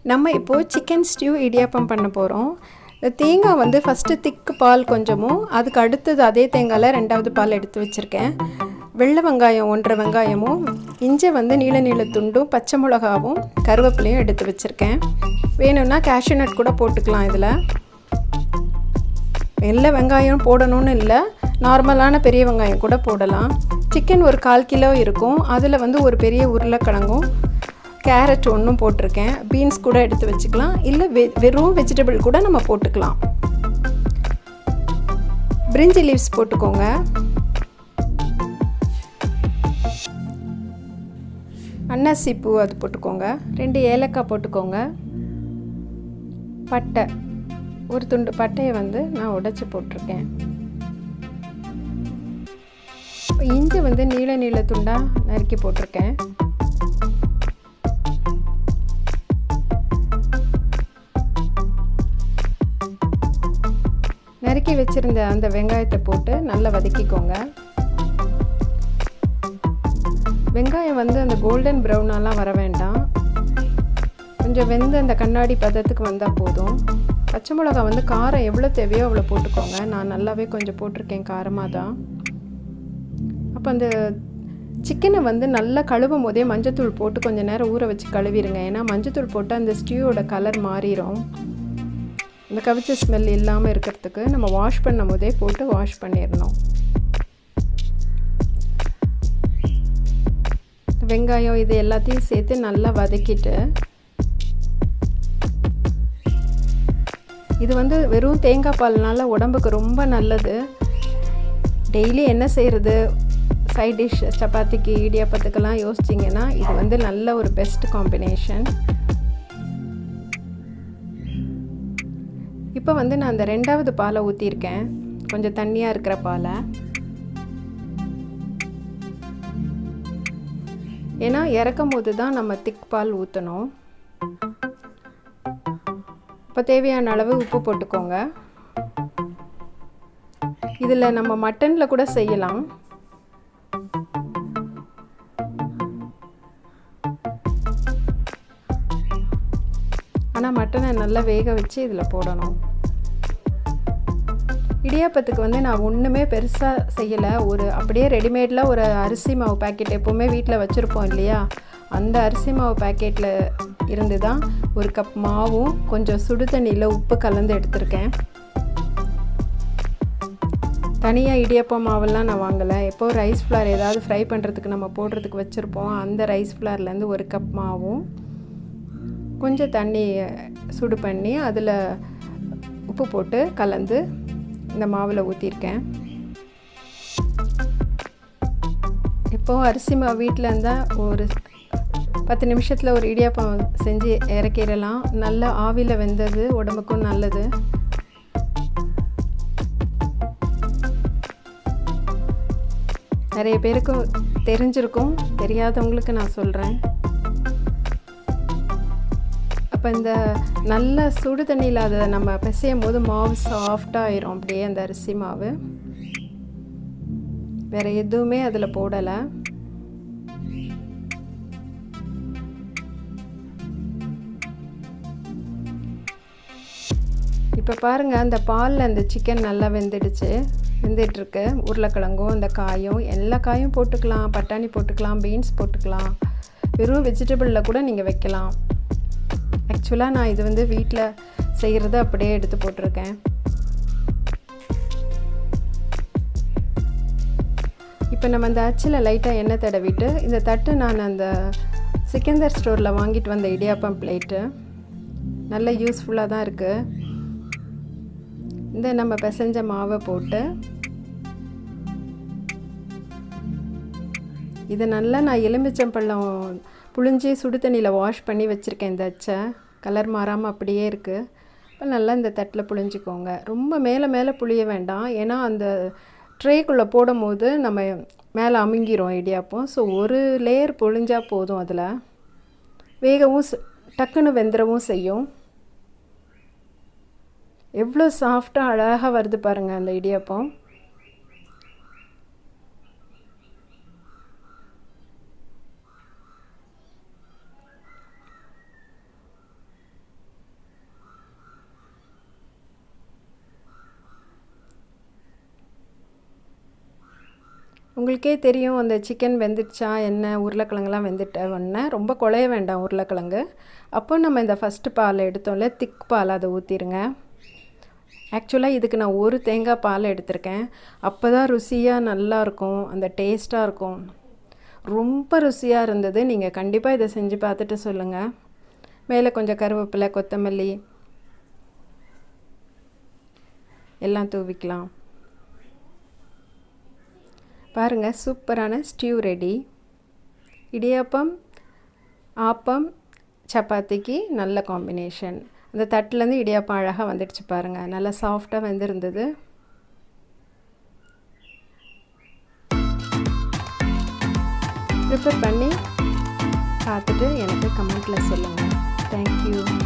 நம்ம இப்போது chicken stew idiyappam பண்ண போகிறோம். தேங்காய் வந்து ஃபஸ்ட்டு திக்கு பால் கொஞ்சமும், அதுக்கு அடுத்தது அதே தேங்காயில் ரெண்டாவது பால் எடுத்து வச்சுருக்கேன். வெள்ளை வெங்காயம் 1.5 வெங்காயமும், இஞ்சி வந்து நீள நீள துண்டும், பச்சை மிளகாவும் கருவேப்பிலையும் எடுத்து வச்சுருக்கேன். வேணும்னா கேஷ்யூ நட் கூட போட்டுக்கலாம். இதில் வெள்ளை வெங்காயம் போடணும்னு இல்லை, நார்மலான பெரிய வெங்காயம் கூட போடலாம். சிக்கன் ஒரு 1/4 கிலோ இருக்கும். அதில் வந்து ஒரு பெரிய உருளைக்கிழங்கும் கேரட் ஒன்றும் போட்டிருக்கேன். பீன்ஸ் கூட எடுத்து வச்சுக்கலாம், இல்லை வெறும் வெஜிடபிள் கூட நம்ம போட்டுக்கலாம். பிரிஞ்சி லீவ்ஸ் போட்டுக்கோங்க. அன்னாசி பூ அது போட்டுக்கோங்க. 2 ஏலக்காய் போட்டுக்கோங்க. பட்டை, ஒரு துண்டு பட்டையை வந்து நான் உடைச்சி போட்டிருக்கேன். இஞ்சி வந்து நீள நீள துண்டாக நறுக்கி போட்டிருக்கேன். நறுக்கி வச்சுருந்த அந்த வெங்காயத்தை போட்டு நல்லா வதக்கிக்கோங்க. வெங்காயம் வந்து அந்த கோல்டன் ப்ரௌனாலாம் வர வேண்டாம், கொஞ்சம் வெந்து அந்த கண்ணாடி பதத்துக்கு வந்தால் போதும். பச்சை மிளகா வந்து காரம் எவ்வளோ தேவையோ அவ்வளோ போட்டுக்கோங்க. நான் நல்லாவே கொஞ்சம் போட்டிருக்கேன், காரமாக தான். அப்போ அந்த சிக்கனை வந்து நல்லா கழுவும் போதே மஞ்சத்தூள் போட்டு கொஞ்சம் நேரம் ஊற வச்சு கழுவிடுங்க. ஏன்னா மஞ்சத்தூள் போட்டு அந்த ஸ்டியூவோட கலர் மாறிடும். இந்த கவிச்ச ஸ்மெல் இல்லாமல் இருக்கிறதுக்கு நம்ம வாஷ் பண்ணும் போதே போட்டு வாஷ் பண்ணிடணும். வெங்காயம் இது எல்லாத்தையும் சேர்த்து நல்லா வதக்கிட்டு, இது வந்து வெறும் தேங்காய் பால்னால உடம்புக்கு ரொம்ப நல்லது. டெய்லி என்ன செய்கிறது, சைட் டிஷ் சப்பாத்திக்கு இடியாப்பத்துக்கெல்லாம் யோசிச்சிங்கன்னா இது வந்து நல்ல ஒரு பெஸ்ட் காம்பினேஷன். இப்போ வந்து நான் அந்த 2வது பாலை ஊற்றிருக்கேன், கொஞ்சம் தண்ணியாக இருக்கிற பாலை. ஏன்னா இறக்கும் போது தான் நம்ம திக் பால் ஊற்றணும். இப்போ தேவையான அளவு உப்பு போட்டுக்கோங்க. இதில் நம்ம மட்டனில் கூட செய்யலாம். ஆனால் மட்டனை நல்லா வேக வச்சு இதில் போடணும். இடியாப்பத்துக்கு வந்து நான் ஒன்றுமே பெருசாக செய்யலை. அப்படியே ரெடிமேடில் ஒரு அரிசி மாவு பேக்கெட் எப்போவுமே வீட்டில் வச்சுருப்போம் இல்லையா, அந்த அரிசி மாவு பேக்கெட்டில் இருந்து தான் 1 கப் மாவும் கொஞ்சம் சுடு தண்ணியில் உப்பு கலந்து எடுத்திருக்கேன். தனியாக இடியாப்பம் மாவெல்லாம் நான் வாங்கலை. எப்போது ரைஸ் ஃப்ளார் ஏதாவது ஃப்ரை பண்ணுறதுக்கு நம்ம போடுறதுக்கு வச்சுருப்போம், அந்த ரைஸ் ஃப்ளார்லேருந்து 1 கப் மாவும் கொஞ்சம் தண்ணி சுடு பண்ணி அதில் உப்பு போட்டு கலந்து இந்த மாவில் ஊற்றிருக்கேன். இப்போது அரிசி மாவு வீட்டில் இருந்தால் ஒரு 10 நிமிஷத்தில் ஒரு இடியாப்பம் செஞ்சு இறக்கிடலாம். நல்லா ஆவியில் வெந்தது, உடம்புக்கும் நல்லது. நிறைய பேருக்கு தெரிஞ்சிருக்கும், தெரியாதவங்களுக்கு நான் சொல்கிறேன். அப்போ இந்த நல்ல சுடு தண்ணியில் அதை நம்ம பிசையும் போது மாவு சாஃப்டாக ஆயிரும். அப்படியே அந்த அரிசி மாவு வேறு எதுவுமே அதில் போடலை. இப்போ பாருங்கள், அந்த பாலில் அந்த சிக்கன் நல்லா வெந்துட்டுருக்கு. உருளைக்கிழங்கும் அந்த காயும், எல்லா காயும் போட்டுக்கலாம். பட்டாணி போட்டுக்கலாம், பீன்ஸ் போட்டுக்கலாம், வெறும் வெஜிடபிளில் கூட நீங்கள் வைக்கலாம். ஆக்சுவலாக நான் இது வந்து வீட்டில் செய்கிறத அப்படியே எடுத்து போட்டிருக்கேன். இப்போ நம்ம அந்த அச்சில் லைட்டாக எண்ணெய் தடவிட்டு, இந்த தட்டு நான் அந்த சிக்கந்தர் ஸ்டோரில் வாங்கிட்டு வந்த இடியாப்பம் பிளேட்டு நல்ல யூஸ்ஃபுல்லாக தான் இருக்குது. இந்த நம்ம பிசைஞ்ச மாவை போட்டு இதை நல்லா நான் எலுமிச்சம்பழம் புழிஞ்சி சுடு தண்ணியில் வாஷ் பண்ணி வச்சுருக்கேன். இந்த அச்சை கலர் மாறாமல் அப்படியே இருக்குது. இப்போ நல்லா இந்த தட்டில் புழிஞ்சிக்கோங்க. ரொம்ப மேலே புழிய வேண்டாம், ஏன்னா அந்த ட்ரேக்குள்ளே போடும் போது நம்ம மேலே அமுங்கிரும் இடியாப்பம். ஸோ ஒரு லேயர் புழிஞ்சால் போதும். அதில் வேகவும் டக்குன்னு வெந்துடவும் செய்யும். எவ்வளோ சாஃப்டாக அழகாக வருது பாருங்கள் அந்த இடியாப்பம். உங்களுக்கே தெரியும் அந்த சிக்கன் வெந்துடுச்சா என்ன, உருளைக்கிழங்குலாம் வெந்துட்ட உடனே ரொம்ப குழைய வேண்டாம் உருளைக்கிழங்கு. அப்போ நம்ம இந்த ஃபஸ்ட்டு பால் எடுத்தோம்ல, திக் பால், அதை ஊற்றிடுங்க. ஆக்சுவலாக இதுக்கு நான் ஒரு தேங்காய் பால் எடுத்திருக்கேன். அப்போ தான் ருசியாக நல்லாயிருக்கும், அந்த டேஸ்ட்டாக இருக்கும். ரொம்ப ருசியாக இருந்தது. நீங்கள் கண்டிப்பாக இதை செஞ்சு பார்த்துட்டு சொல்லுங்கள். மேலே கொஞ்சம் கருவேப்பிலை, கொத்தமல்லி எல்லாம் தூவிக்கலாம். பாருங்கள், சூப்பரான ஸ்டியூ ரெடி. இடியாப்பம், ஆப்பம், சப்பாத்திக்கு நல்ல காம்பினேஷன். அந்த தட்டிலேருந்து இடியாப்பம் அழகாக வந்துடுச்சு பாருங்கள். நல்லா சாஃப்டாக வெந்திருந்தது. ப்ரிப்பேர் பண்ணி பார்த்துட்டு எனக்கு கமெண்ட்டில் சொல்லுங்கள். தேங்க்யூ.